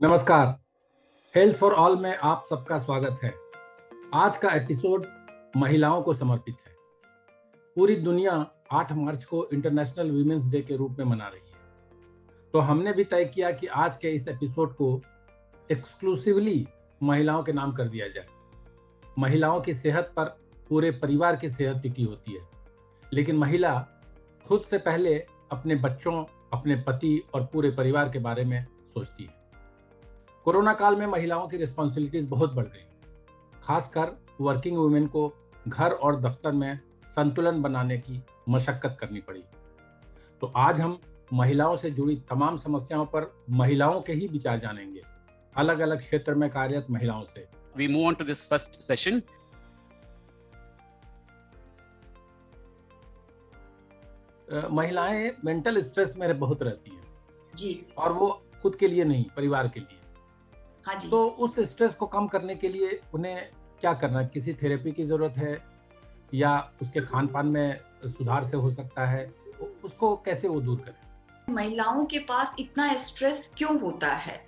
नमस्कार। Health for all में आप सबका स्वागत है। आज का एपिसोड महिलाओं को समर्पित है। पूरी दुनिया 8 मार्च को इंटरनेशनल वीमेंस डे के रूप में मना रही है, तो हमने भी तय किया कि आज के इस एपिसोड को एक्सक्लूसिवली महिलाओं के नाम कर दिया जाए। महिलाओं की सेहत पर पूरे परिवार की सेहत टिकी होती है, लेकिन महिला खुद से पहले अपने बच्चों, अपने पति और पूरे परिवार के बारे में सोचती है। कोरोना काल में महिलाओं की रिस्पॉन्सिबिलिटीज बहुत बढ़ गई, खासकर वर्किंग वुमेन को घर और दफ्तर में संतुलन बनाने की मशक्कत करनी पड़ी। तो आज हम महिलाओं से जुड़ी तमाम समस्याओं पर महिलाओं के ही विचार जानेंगे, अलग अलग क्षेत्र में कार्यरत महिलाओं से। We move on to this first session. महिलाएं मेंटल स्ट्रेस में बहुत रहती हैं जी, और वो खुद के लिए नहीं, परिवार के लिए। हाँ जी। तो उस स्ट्रेस को कम करने के लिए उन्हें क्या करना है? किसी थेरेपी की जरूरत है या उसके खान पान में सुधार से हो सकता है? उसको कैसे वो दूर करें? महिलाओं के पास इतना स्ट्रेस क्यों होता है,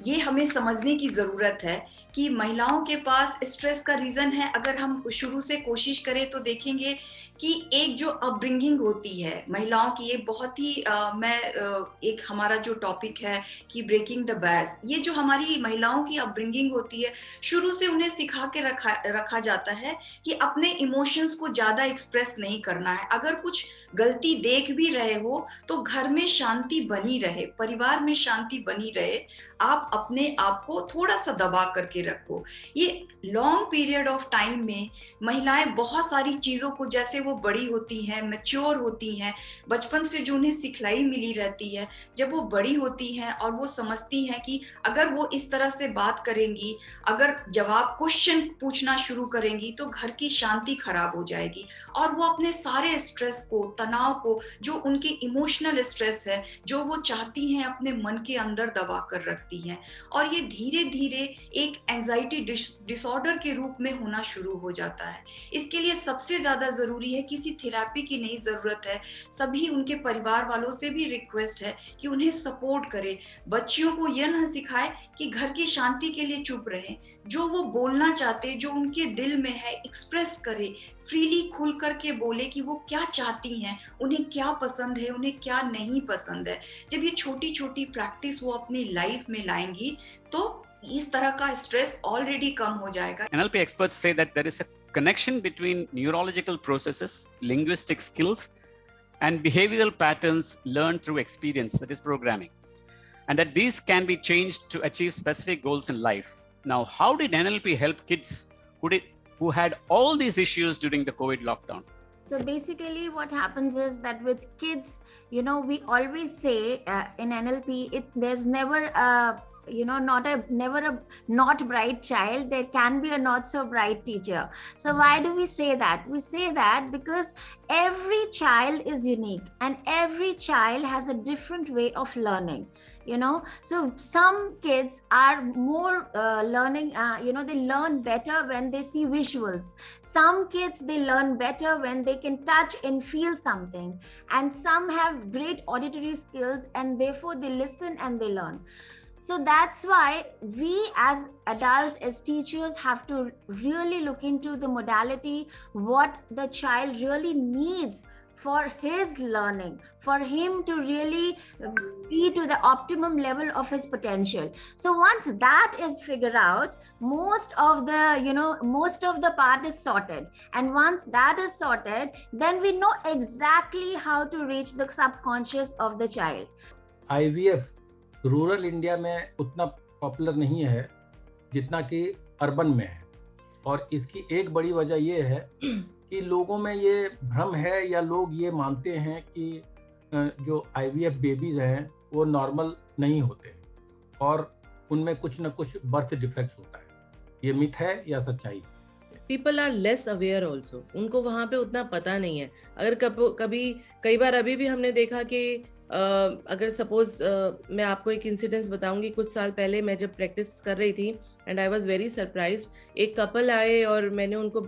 ये हमें समझने की जरूरत है कि महिलाओं के पास स्ट्रेस का रीजन है। अगर हम शुरू से कोशिश करें तो देखेंगे कि एक जो अपब्रिंगिंग होती है महिलाओं की, ये बहुत ही एक हमारा जो टॉपिक है कि ब्रेकिंग द बैस, ये जो हमारी महिलाओं की अपब्रिंगिंग होती है, शुरू से उन्हें सिखा के रखा जाता है कि अपने इमोशंस को ज्यादा एक्सप्रेस नहीं करना है। अगर कुछ गलती देख भी रहे हो तो घर में शांति बनी रहे, परिवार में शांति बनी रहे, आप अपने आप को थोड़ा सा दबा करके रखो। ये लॉन्ग पीरियड ऑफ टाइम में महिलाएं बहुत सारी चीजों को, जैसे वो बड़ी होती हैं, मैच्योर होती हैं, बचपन से जो उन्हें सिखलाई मिली रहती है, जब वो बड़ी होती हैं और वो समझती हैं कि अगर वो इस तरह से बात करेंगी, अगर जवाब क्वेश्चन पूछना शुरू करेंगी तो घर की शांति खराब हो जाएगी और वो अपने सारे स्ट्रेस को, तनाव को, जो उनके इमोशनल स्ट्रेस है, जो वो चाहती हैं, अपने मन के अंदर दबा कर रखती हैं और ये धीरे धीरे एक एंजाइटी डिसऑर्डर के रूप में होना शुरू हो जाता है। इसके लिए सबसे ज्यादा जरूरी है, किसी थेरेपी की नहीं जरूरत है, सभी उनके परिवार वालों से भी रिक्वेस्ट है कि उन्हें सपोर्ट करे। बच्चियों को यह न सिखाए कि घर की शांति के लिए चुप रहें, जो वो बोलना चाहते, जो उनके दिल में है, एक्सप्रेस करे, फ्रीली खुल करके बोले कि वो क्या चाहती हैं, उन्हें क्या पसंद है, उन्हें क्या नहीं पसंद है। जब ये छोटी छोटी प्रैक्टिस वो अपनी लाइफ में लाएंगी तो इस तरह का स्ट्रेस ऑलरेडी कम हो जाएगा। NLP experts say that there is a connection between neurological processes, linguistic skills, and behavioral patterns learned through experience, that is programming, and that these can be changed to achieve specific goals in life. Now, how did NLP help kids who had all these issues during the COVID lockdown? So basically what happens is that with kids, we always say in NLP, there's never a never a not bright child. There can be a not so bright teacher. So why do we say that? We say that because every child is unique and every child has a different way of learning. So some kids are more learning, they learn better when they see visuals. Some kids, they learn better when they can touch and feel something. And some have great auditory skills and therefore they listen and they learn. So that's why we as adults, as teachers, have to really look into the modality, what the child really needs for his learning, for him to really be to the optimum level of his potential. So once that is figured out, most of the part is sorted. And once that is sorted, then we know exactly how to reach the subconscious of the child. IVF rural India में उतना popular नहीं है जितना कि urban में है, और इसकी एक बड़ी वजह ये है कि लोगों में ये भ्रम है या लोग ये मानते हैं कि जो IVF बेबीज हैं वो नॉर्मल नहीं होते और उनमें कुछ न कुछ बर्थ डिफेक्ट्स होता है। ये मिथ है या सच्चाई? People are less aware also, उनको वहाँ पे उतना पता नहीं है। अगर कई बार अभी भी हमने देखा कि अगर सपोज मैं आपको एक इंसिडेंस बताऊंगी। कुछ साल पहले मैं जब प्रैक्टिस कर रही थी and I was very surprised. एक कपल आए और मैंने उनको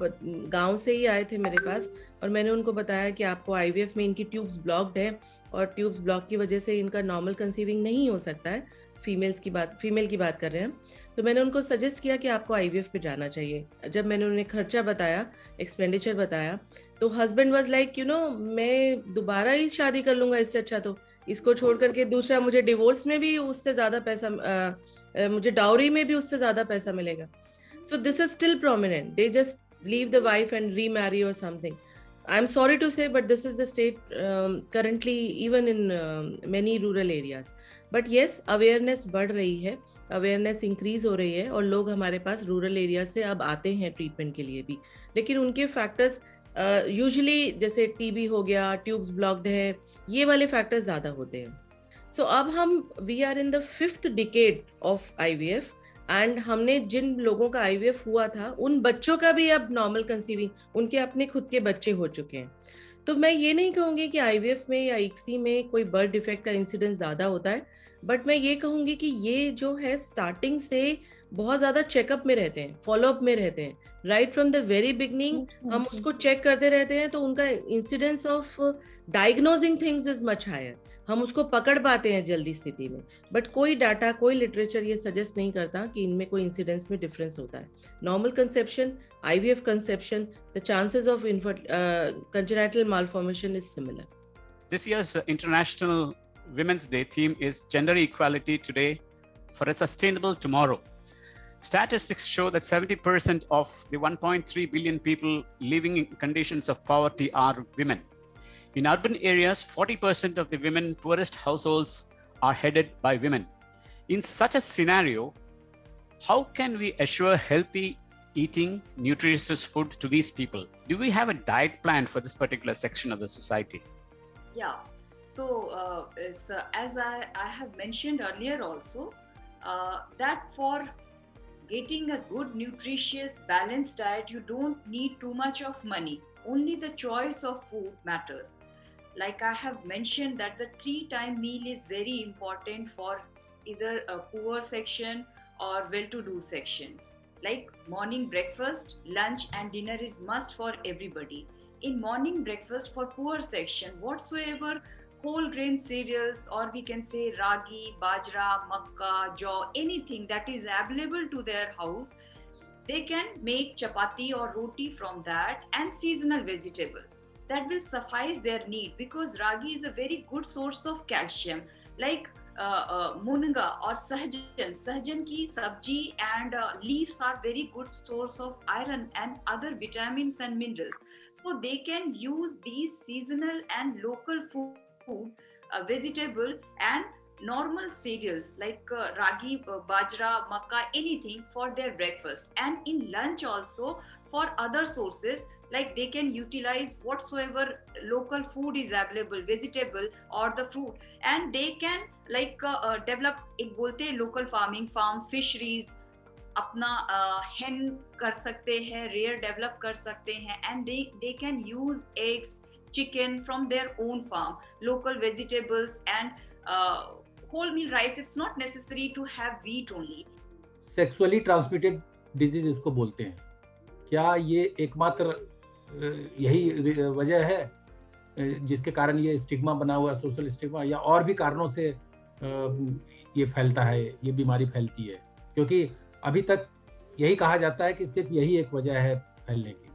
गांव से ही आए थे मेरे पास, और मैंने उनको बताया कि आपको IVF में इनकी ट्यूब्स ब्लॉक्ड है और ट्यूब्स ब्लॉक की वजह से इनका नॉर्मल कंसीविंग नहीं हो सकता है। फीमेल की बात कर रहे हैं, तो मैंने उनको सजेस्ट किया कि आपको आईवीएफ पे जाना चाहिए. जब मैंने उन्हें खर्चा बताया, एक्सपेंडिचर बताया, तो हस्बैंड वाज लाइक मैं दोबारा ही शादी कर लूंगा, इससे अच्छा तो इसको छोड़ करके दूसरा, मुझे डिवोर्स में भी उससे ज्यादा पैसा, मुझे डाउरी में भी उससे ज्यादा पैसा मिलेगा. So this is still prominent. They just leave the wife and remarry or something. I'm sorry to say, but this is the state currently, even in many rural areas. But yes, awareness बढ़ रही है, awareness increase हो रही है, और लोग हमारे पास rural areas से अब आते हैं ट्रीटमेंट के लिए भी. लेकिन उनके फैक्टर्स यूजुअली जैसे टीबी हो गया, ट्यूब्स ब्लॉक्ड है, ये वाले फैक्टर्स ज़्यादा होते हैं. सो अब हम we are in the 5th decade of IVF, and हमने जिन लोगों का IVF हुआ था, उन बच्चों का भी अब नॉर्मल कंसीविंग, उनके अपने खुद के बच्चे हो चुके हैं. तो मैं ये नहीं कहूँगी कि IVF में या ICSI में कोई बर्थ डिफेक्ट का इंसिडेंस ज़्यादा होता है, बट मैं ये कहूँगी कि ये जो है स्टार्टिंग से बहुत ज़्यादा चेकअप में रहते हैं, फॉलोअप में रहते हैं. Right from the very beginning हम उसको चेक करते रहते हैं, तो उनका incidence of diagnosing things is much higher. हम उसको पकड़ पाते हैं जल्दी स्थिति में, बट कोई डाटा, कोई लिटरेचर ये सजेस्ट नहीं करता कि इनमें कोई इंसिडेंस में डिफरेंस होता है. Normal conception, IVF conception, the chances of congenital malformation is similar. This year's International Women's Day theme is Gender Equality Today for a Sustainable Tomorrow. Statistics show that 70% of the 1.3 billion people living in conditions of poverty are women. In urban areas, 40% of the women poorest households are headed by women. In such a scenario, how can we assure healthy eating, nutritious food to these people? Do we have a diet plan for this particular section of the society? Yeah. So, as I have mentioned earlier also, that for getting a good, nutritious, balanced diet, you don't need too much of money. Only the choice of food matters. Like I have mentioned that the 3-time meal is very important for either a poor section or well-to-do section. Like morning breakfast, lunch and dinner is must for everybody. In morning breakfast for poor section, whatsoever whole grain cereals, or we can say ragi, bajra, makka, jaw, anything that is available to their house, they can make chapati or roti from that, and seasonal vegetable. That will suffice their need, because ragi is a very good source of calcium. Like munga or sahjan ki sabji and leaves are very good source of iron and other vitamins and minerals. So they can use these seasonal and local food, vegetable and normal cereals like ragi, bajra, makka, anything for their breakfast. And in lunch also, for other sources, like they can utilize whatsoever local food is available, vegetable or the fruit, and they can like develop, ek bolte hain local farming, farm fisheries, अपना hen कर सकते हैं, rear develop कर सकते हैं, and they can use eggs, chicken from their own farm, local vegetables and whole meal rice. It's not necessary to have wheat only. Sexually transmitted disease इसको बोलते हैं. क्या ये एकमात्र यही वजह है जिसके कारण ये स्टिग्मा बना हुआ, सोशल स्टिग्मा, या और भी कारणों से ये फैलता है, ये बीमारी फैलती है? क्योंकि अभी तक यही कहा जाता है कि सिर्फ यही एक वजह है फैलने की.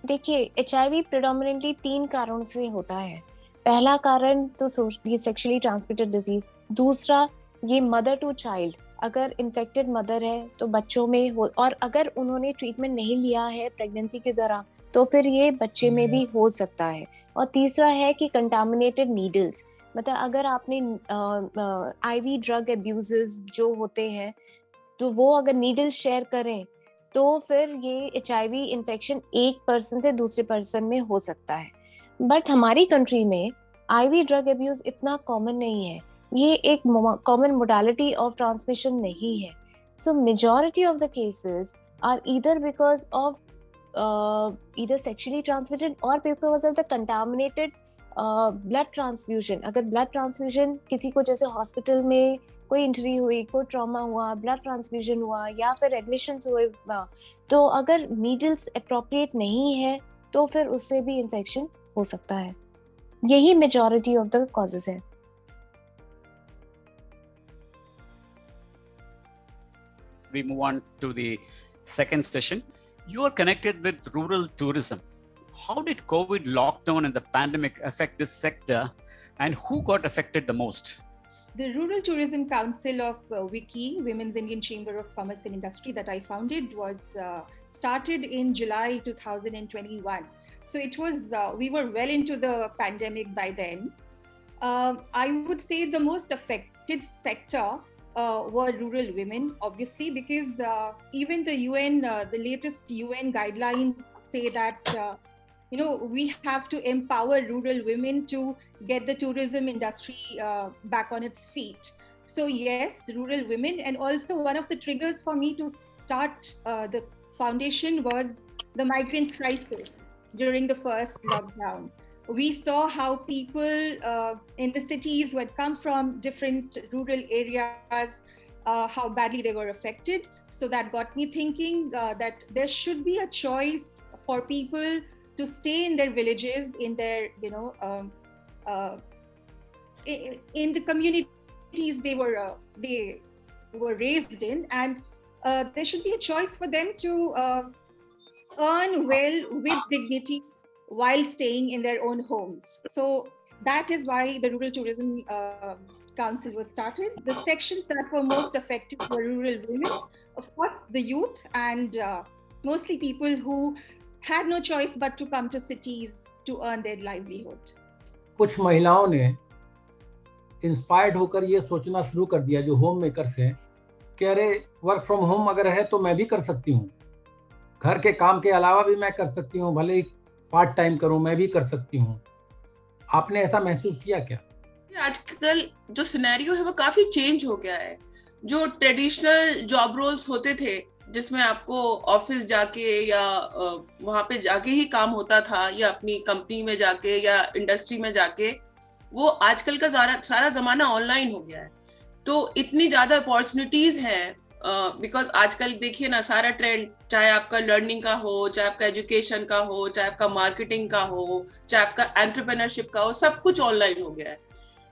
देखिए, HIV प्रेडोमिनेंटली 3 कारणों से होता है. पहला कारण तो ये सेक्सुअली ट्रांसमिटेड डिजीज. दूसरा, ये मदर टू चाइल्ड, अगर इन्फेक्टेड मदर है तो बच्चों में हो, और अगर उन्होंने ट्रीटमेंट नहीं लिया है प्रेगनेंसी के दौरान तो फिर ये बच्चे में भी हो सकता है. और तीसरा है कि कंटामिनेटेड नीडल्स, मतलब अगर आपने IV ड्रग अब्यूजेस जो होते हैं तो वो अगर नीडल शेयर करें तो फिर ये HIV इन्फेक्शन एक पर्सन से दूसरे पर्सन में हो सकता है. बट हमारी कंट्री में IV ड्रग अब्यूज इतना कॉमन नहीं है, ये एक कॉमन मोडालिटी ऑफ ट्रांसमिशन नहीं है. So majority of the cases are either because of either sexually transmitted और because of the contaminated blood transfusion. अगर ब्लड ट्रांसफ्यूजन किसी को, जैसे हॉस्पिटल में कोई इंजरी हुई, कोई ट्रॉमा हुआ, ब्लड ट्रांसफ्यूजन हुआ या फिर एडमिशंस हुए, तो अगर नीडल्स अप्रोप्रिएट नहीं है तो फिर उससे भी इन्फेक्शन हो सकता है. यही मेजॉरिटी ऑफ द कॉजेस है. we move on to the second session. You are connected with rural tourism. How did COVID lockdown and the pandemic affect this sector, and who got affected the most? The Rural Tourism Council of WICI, Women's Indian Chamber of Commerce and Industry, that I founded was started in July 2021. So it was, we were well into the pandemic by then. I would say the most affected sector were rural women, obviously, because even the UN, the latest UN guidelines say that we have to empower rural women to get the tourism industry back on its feet. So yes, rural women, and also one of the triggers for me to start the foundation was the migrant crisis during the first lockdown. We saw how people in the cities who had come from different rural areas, how badly they were affected. So that got me thinking that there should be a choice for people to stay in their villages, in their, in the communities they were raised in, and there should be a choice for them to earn well with dignity while staying in their own homes. So that is why the Rural Tourism Council was started. The sections that were most affected were rural women, of course, the youth, and mostly people who had no choice but to come to cities to earn their livelihood. कुछ महिलाओं ने inspired होकर ये सोचना शुरू कर दिया जो होम मेकर्स हैं कि अरे वर्क फ्रॉम होम अगर है तो मैं भी कर सकती हूँ, घर के काम के अलावा भी मैं कर सकती हूँ, भले ही पार्ट टाइम करूँ, मैं भी कर सकती हूँ। आपने ऐसा महसूस किया क्या? आजकल जो सिनेरियो है वो काफी चेंज हो गया है। जो ट्रेडिशनल जॉब रोल्स होते थे जिसमें आपको ऑफिस जाके या वहां पे जाके ही काम होता था या अपनी कंपनी में जाके या इंडस्ट्री में जाके, वो आजकल का सारा जमाना ऑनलाइन हो गया है। तो इतनी ज्यादा अपॉर्चुनिटीज हैं बिकॉज आजकल देखिए ना, सारा ट्रेंड, चाहे आपका लर्निंग का हो, चाहे आपका एजुकेशन का हो, चाहे आपका मार्केटिंग का हो, चाहे आपका एंटरप्रेन्योरशिप का हो, सब कुछ ऑनलाइन हो गया है,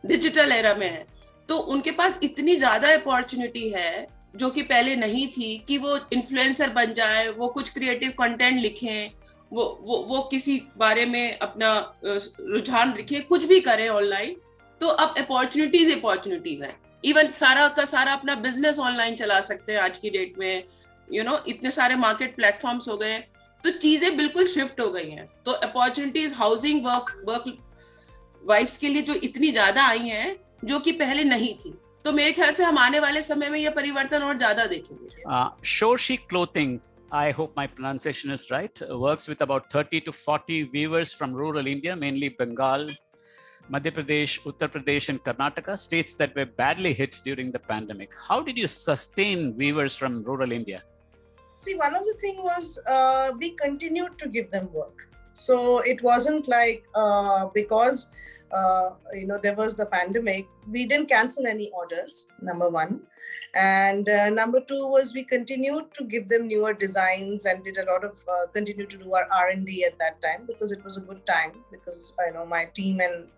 डिजिटल एरा में है। तो उनके पास इतनी ज्यादा अपॉर्चुनिटी है जो कि पहले नहीं थी कि वो इन्फ्लुएंसर बन जाए, वो कुछ क्रिएटिव कंटेंट लिखें, वो किसी बारे में अपना रुझान लिखें, कुछ भी करें ऑनलाइन। तो अब अपॉर्चुनिटीज हैं। इवन सारा का सारा अपना बिजनेस ऑनलाइन चला सकते हैं आज की डेट में। इतने सारे मार्केट प्लेटफॉर्म्स हो गए, तो चीजें बिल्कुल शिफ्ट हो गई हैं। तो अपॉर्चुनिटीज हाउसिंग वर्क वाइफ्स के लिए जो इतनी ज्यादा आई हैं जो कि पहले नहीं थी, तो मेरे ख्याल से हम आने वाले समय में ये परिवर्तन और ज्यादा देखेंगे। Shoshi Clothing, I hope my pronunciation is right, works with about 30 to 40 weavers from rural India, mainly Bengal, Madhya Pradesh, Uttar Pradesh, and Karnataka, states that were badly hit during the pandemic. How did you sustain weavers from rural India? See, one of the things was we continued to give them work. So it wasn't like because there was the pandemic, we didn't cancel any orders, number one. And number two was we continued to give them newer designs and did a lot of continue to do our R&D at that time, because it was a good time, because my team and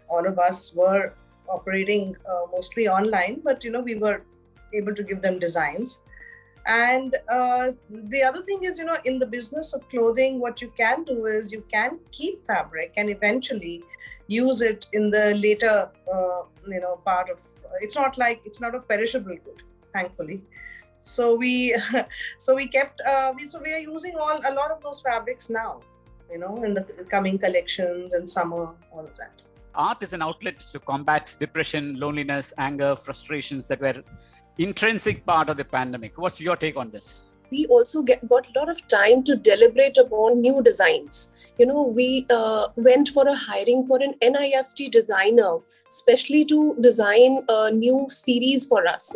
all of us were operating mostly online, but we were able to give them designs. And the other thing is, in the business of clothing, what you can do is you can keep fabric and eventually use it in the later part of, it's not a perishable good, thankfully. So we kept we are using a lot of those fabrics now, in the coming collections and summer, all of that. Art is an outlet to combat depression, loneliness, anger, frustrations that were intrinsic part of the pandemic. What's your take on this? We also got a lot of time to deliberate upon new designs. We went for a hiring for an NIFT designer, especially to design a new series for us.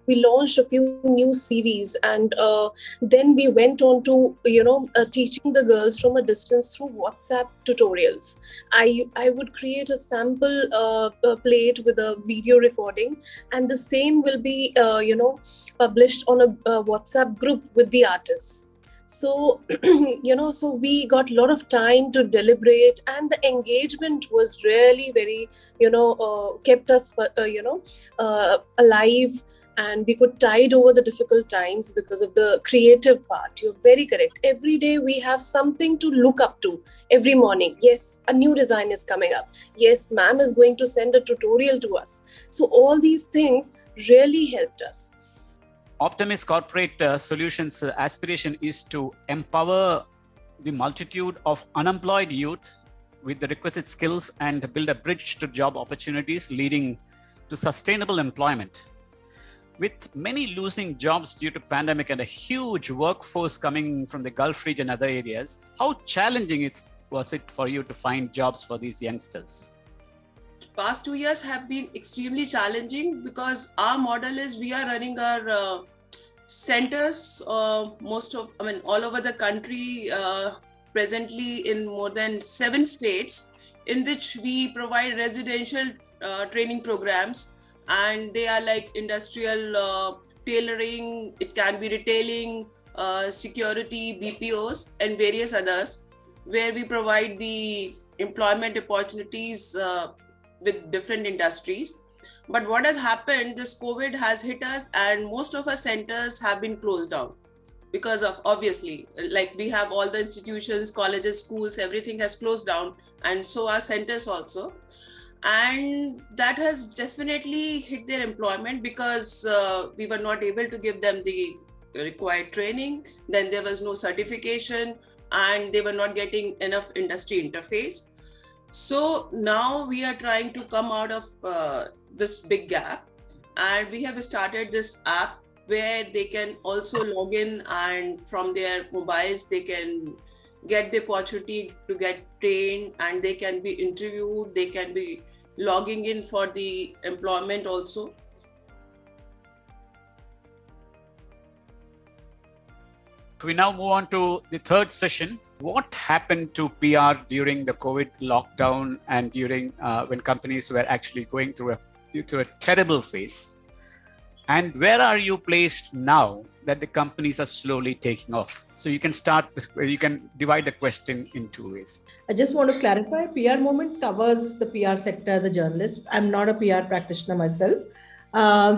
We launched a few new series, and then we went on to teaching the girls from a distance through WhatsApp tutorials. I would create a sample plate with a video recording, and the same will be published on a WhatsApp group with the artists. So so we got a lot of time to deliberate, and the engagement was really very kept us alive. and we could tide over the difficult times because of the creative part. You're very correct. Every day we have something to look up to. Every morning, yes, a new design is coming up. Yes, ma'am is going to send a tutorial to us. So all these things really helped us. Optimus Corporate Solutions' aspiration is to empower the multitude of unemployed youth with the requisite skills and build a bridge to job opportunities leading to sustainable employment. With many losing jobs due to pandemic and a huge workforce coming from the Gulf region and other areas, how challenging was it for you to find jobs for these youngsters? Past 2 years have been extremely challenging because our model is we are running our centers all over the country, presently in more than 7 states, in which we provide residential training programs, and they are like industrial tailoring, it can be retailing, security, BPOs, and various others, where we provide the employment opportunities with different industries. But what has happened, this COVID has hit us and most of our centers have been closed down because of, obviously, like we have all the institutions, colleges, schools, everything has closed down, and so our centers also. And that has definitely hit their employment because we were not able to give them the required training. Then there was no certification and they were not getting enough industry interface. So now we are trying to come out of this big gap, and we have started this app where they can also log in, and from their mobiles they can get the opportunity to get trained, and they can be interviewed, they can be logging in for the employment also. We now move on to the third session. What happened to PR during the COVID lockdown and during when companies were actually going through a terrible phase? And where are you placed now that the companies are slowly taking off? So you can you can divide the question in 2 ways. I just want to clarify, PR Moment covers the PR sector as a journalist. I'm not a PR practitioner myself.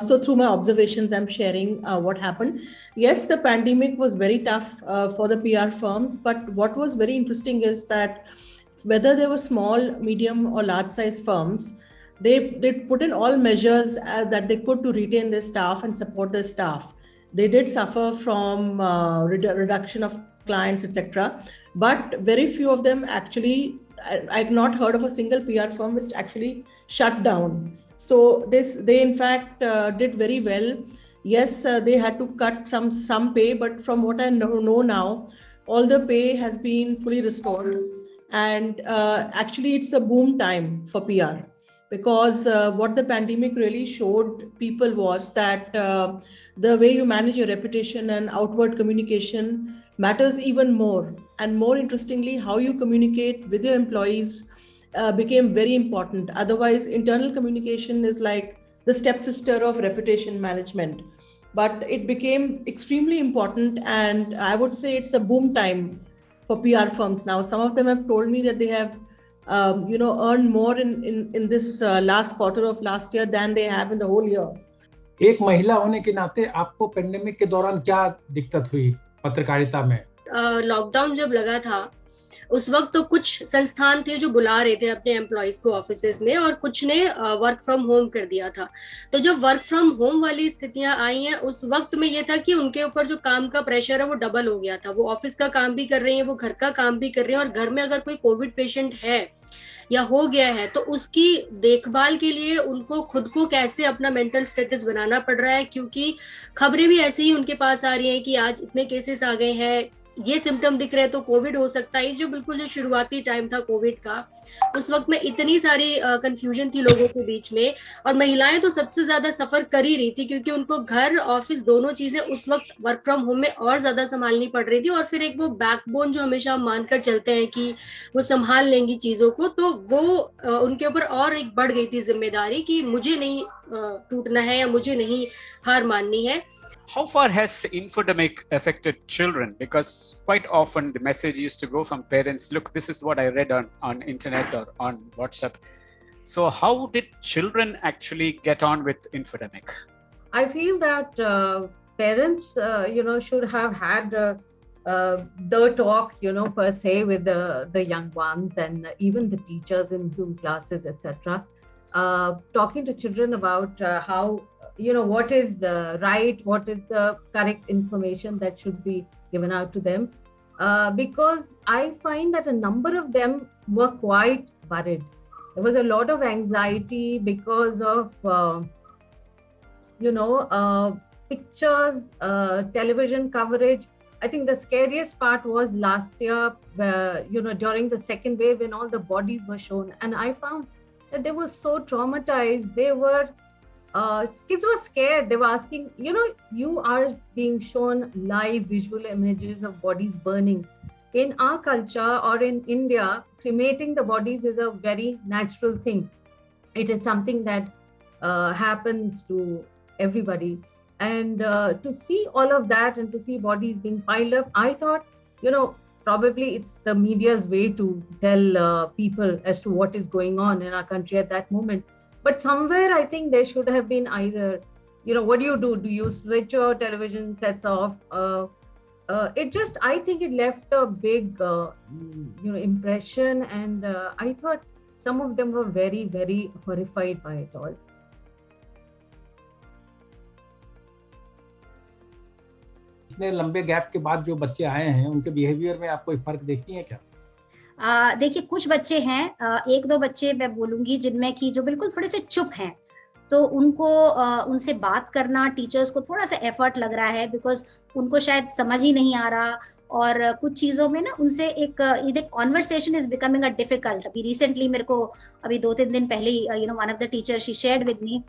So through my observations, I'm sharing what happened. Yes, the pandemic was very tough for the PR firms, but what was very interesting is that whether they were small, medium or large size firms, they put in all measures that they could to retain their staff and support their staff. They did suffer from reduction of clients, etc. But very few of them actually, I've not heard of a single PR firm which actually shut down. So they in fact did very well. Yes, they had to cut some pay, but from what I know now, all the pay has been fully restored. And actually it's a boom time for PR, because what the pandemic really showed people was that the way you manage your reputation and outward communication matters even more. And more interestingly, how you communicate with your employees became very important. Otherwise, internal communication is like the stepsister of reputation management. But it became extremely important, and I would say it's a boom time for PR firms now. Some of them have told me that they have earned more in this last quarter of last year than they have in the whole year. एक महिला होने के नाते आपको pandemic के दौरान क्या दिक्कत हुई पत्रकारिता में? लॉकडाउन जब लगा था उस वक्त तो कुछ संस्थान थे जो बुला रहे थे अपने एम्प्लॉइज को ऑफिसेज में, और कुछ ने वर्क फ्रॉम होम कर दिया था। तो जब वर्क फ्रॉम होम वाली स्थितियां आई हैं, उस वक्त में ये था कि उनके ऊपर जो काम का प्रेशर है वो डबल हो गया था। वो ऑफिस का काम भी कर रही हैं, वो घर का काम भी कर रही हैं, और घर में अगर कोई कोविड पेशेंट है या हो गया है तो उसकी देखभाल के लिए उनको खुद को कैसे अपना मेंटल स्टेटस बनाना पड़ रहा है, क्योंकि खबरें भी ऐसे ही उनके पास आ रही हैं कि आज इतने केसेस आ गए हैं, ये सिम्टम दिख रहे हैं तो कोविड हो सकता है। जो शुरुआती टाइम था कोविड का, उस वक्त में इतनी सारी कंफ्यूजन थी लोगों के बीच में, और महिलाएं तो सबसे ज्यादा सफर कर ही रही थी, क्योंकि उनको घर ऑफिस दोनों चीजें उस वक्त वर्क फ्रॉम होम में और ज्यादा संभालनी पड़ रही थी। और फिर एक वो बैकबोन जो हमेशा हम मानकर चलते हैं कि वो संभाल लेंगी चीजों को, तो वो उनके ऊपर और एक बढ़ गई थी जिम्मेदारी कि मुझे नहीं टूटना है या मुझे नहीं हार माननी है। How far has infodemic affected children? Because quite often the message used to go from parents, look, this is what I read on internet or on WhatsApp. So how did children actually get on with infodemic? I feel that parents, should have had the talk, per se with the young ones and even the teachers in Zoom classes, etc. Talking to children about how, what is right, what is the correct information that should be given out to them. Because I find that a number of them were quite worried. There was a lot of anxiety because of, pictures, television coverage. I think the scariest part was last year, during the second wave when all the bodies were shown. And I found that they were so traumatized. They were, kids were scared. They were asking, you are being shown live visual images of bodies burning. In our culture or in India, cremating the bodies is a very natural thing. It is something that happens to everybody. And to see all of that and to see bodies being piled up, I thought, probably it's the media's way to tell people as to what is going on in our country at that moment. But somewhere I think there should have been either, what do? Do you switch your television sets off? I think it left a big, impression. And I thought some of them were very, very horrified by it all. इतने लंबे gap के बाद जो बच्चे आए हैं उनके behaviour में आप कोई फर्क देखती हैं क्या? देखिए, कुछ बच्चे हैं, एक दो बच्चे मैं बोलूंगी जिनमें कि जो बिल्कुल थोड़े से चुप हैं, तो उनको उनसे बात करना टीचर्स को थोड़ा सा एफर्ट लग रहा है, बिकॉज उनको शायद समझ ही नहीं आ रहा और कुछ चीज़ों में ना उनसे एक conversation is becoming a difficult. अभी रिसेंटली मेरे को अभी 2-3 दिन पहले one of the teacher she shared with me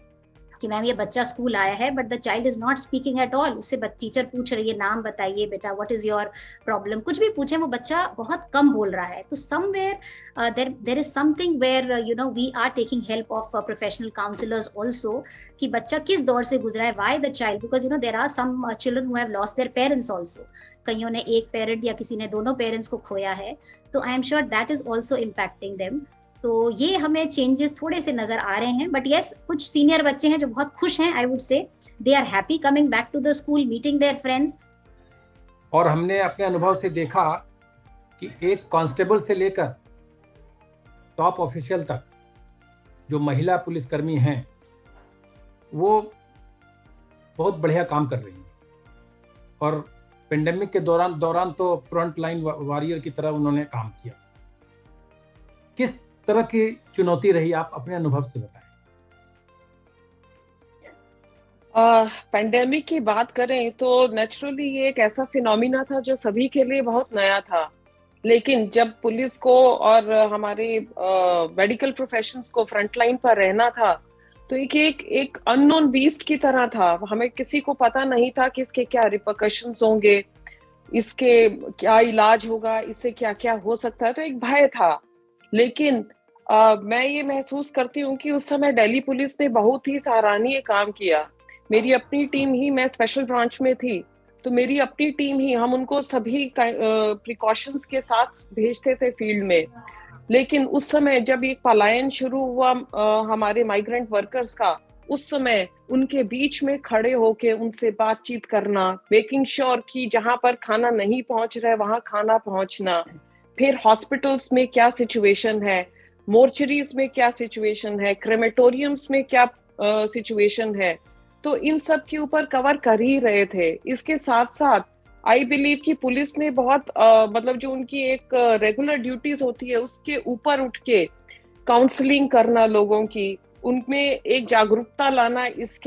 कि मैम ये बच्चा स्कूल आया है but the child is not speaking at all. उससे टीचर पूछ रही है नाम बताइए बेटा, व्हाट इज योर प्रॉब्लम, कुछ भी पूछे वो बच्चा बहुत कम बोल रहा है. तो somewhere there is something where we are taking help of professional counsellors also कि बच्चा किस दौर से गुजरा है, why the child, because there are some children who have lost their parents also. कईयों ने एक पेरेंट या किसी ने दोनों पेरेंट्स को खोया है, तो I am sure that is also impacting them. तो ये हमें चेंजेस थोड़े से नजर आ रहे हैं. बट यस, कुछ सीनियर बच्चे हैं जो बहुत खुश हैं. I would say they are happy coming back to the school, meeting their friends. और हमने अपने अनुभव से देखा कि एक कांस्टेबल से लेकर टॉप ऑफिशियल तक जो महिला पुलिसकर्मी हैं वो बहुत बढ़िया काम कर रही हैं. और पेंडेमिक के दौरान तो फ्रंट लाइन वॉरियर की तरह उन्होंने काम किया. किस तरह की चुनौती रही, आप अपने अनुभव से बताएं. पेंडेमिक की बात करें तो नेचुरली ये एक ऐसा फिनोमिना था जो सभी के लिए बहुत नया था. लेकिन जब पुलिस को और हमारे मेडिकल प्रोफेशंस को फ्रंट लाइन पर रहना था तो एक अननोन बीस्ट की तरह था. हमें किसी को पता नहीं था कि इसके क्या रिपरकशंस होंगे, इसके क्या इलाज होगा, इससे क्या क्या हो सकता है. तो एक भय था. लेकिन मैं ये महसूस करती हूँ कि उस समय दिल्ली पुलिस ने बहुत ही सराहनीय काम किया. मेरी अपनी टीम ही, मैं स्पेशल ब्रांच में थी, तो मेरी अपनी टीम ही, हम उनको सभी प्रिकॉशंस के साथ भेजते थे फील्ड में. लेकिन उस समय जब एक पलायन शुरू हुआ हमारे माइग्रेंट वर्कर्स का, उस समय उनके बीच में खड़े होके उनसे बातचीत करना, मेकिंग श्योर कि जहाँ पर खाना नहीं पहुँच रहा है वहाँ खाना पहुँचना. फिर हॉस्पिटल्स में क्या सिचुएशन है, मोर्चरीज में क्या सिचुएशन है, क्रेमेटोरियम्स में क्या सिचुएशन है, तो इन सब के ऊपर कवर कर ही रहे थे. इसके साथ साथ आई बिलीव कि पुलिस ने बहुत मतलब जो उनकी एक रेगुलर ड्यूटीज होती है उसके ऊपर उठ के काउंसलिंग करना लोगों की, उनमें एक जागरूकता लाना इस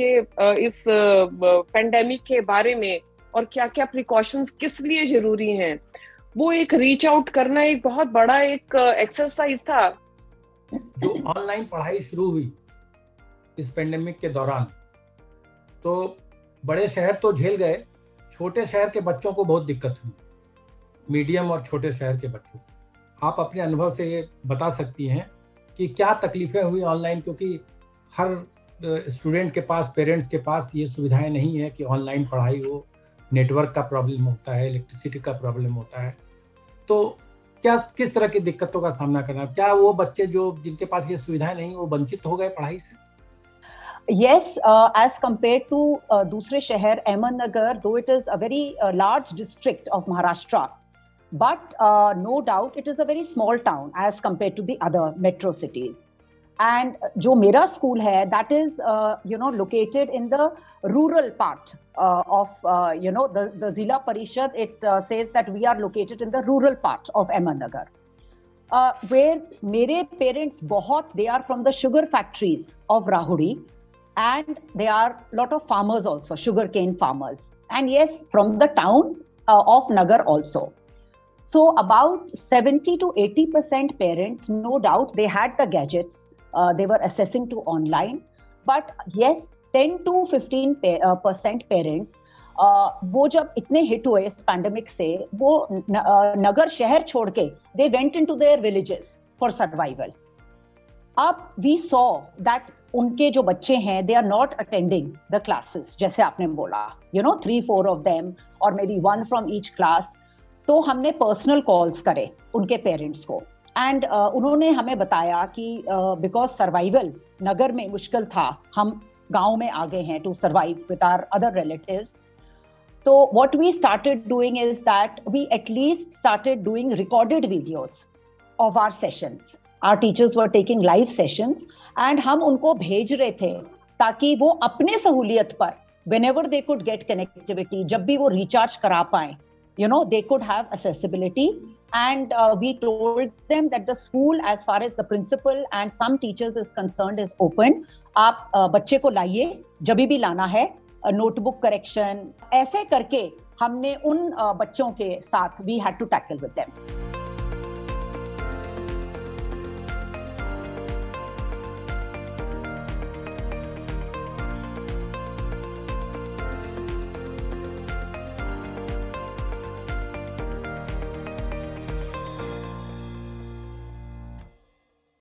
पेंडेमिक के बारे में और क्या क्या प्रिकॉशंस किस लिए जरूरी हैं, वो एक रीच आउट करना एक बहुत बड़ा एक एक्सरसाइज था. जो ऑनलाइन पढ़ाई शुरू हुई इस पेंडेमिक के दौरान, तो बड़े शहर तो झेल गए, छोटे शहर के बच्चों को बहुत दिक्कत हुई, मीडियम और छोटे शहर के बच्चों को. आप अपने अनुभव से ये बता सकती हैं कि क्या तकलीफें हुई ऑनलाइन, क्योंकि हर स्टूडेंट के पास, पेरेंट्स के पास ये सुविधाएं नहीं है कि ऑनलाइन पढ़ाई हो. नेटवर्क का प्रॉब्लम होता है, इलेक्ट्रिसिटी का प्रॉब्लम होता है. तो क्या किस तरह की दिक्कतों का सामना करना, क्या वो बच्चे जो जिनके पास ये सुविधाएं नहीं वो वंचित हो गए पढ़ाई से? Yes, as compared to दूसरे शहर Ahmednagar, though it is a very large district of Maharashtra, but no doubt it is a very small town as compared to the other metro cities. And जो मेरा school है, that is located in the rural part of the Zila Parishad. It says that we are located in the rural part of Ahmednagar. Where मेरे parents they are from the sugar factories of Rahuri, and they are lot of farmers also, sugarcane farmers, and yes, from the town of Nagar also. So about 70 to 80% parents, no doubt, they had the gadgets. They were accessing to online, but yes, 10 to 15% parents, वो जब इतने hit हुए इस pandemic से, वो नगर शहर छोड़ के they went into their villages for survival. अब we saw that उनके जो बच्चे हैं, they are not attending the classes, जैसे आपने बोला, 3-4 of them or maybe one from each class. तो हमने पर्सनल कॉल्स करे उनके पेरेंट्स को, एंड उन्होंने हमें बताया कि बिकॉज सर्वाइवल नगर में मुश्किल था, हम गांव में आ गए हैं to survive with our other relatives. तो what we started doing is that we at least started doing recorded videos of our sessions. Our teachers were taking live sessions and हम उनको भेज रहे थे ताकि वो अपने सहूलियत पर whenever they could get connectivity, जब भी वो रिचार्ज करा पाए, they could have accessibility. And we told them that the school, as far as the principal and some teachers is concerned, is open. आप बच्चे को लाइए, जब भी लाना है, नोटबुक करेक्शन, ऐसे करके हमने उन बच्चों के साथ we had to tackle with them.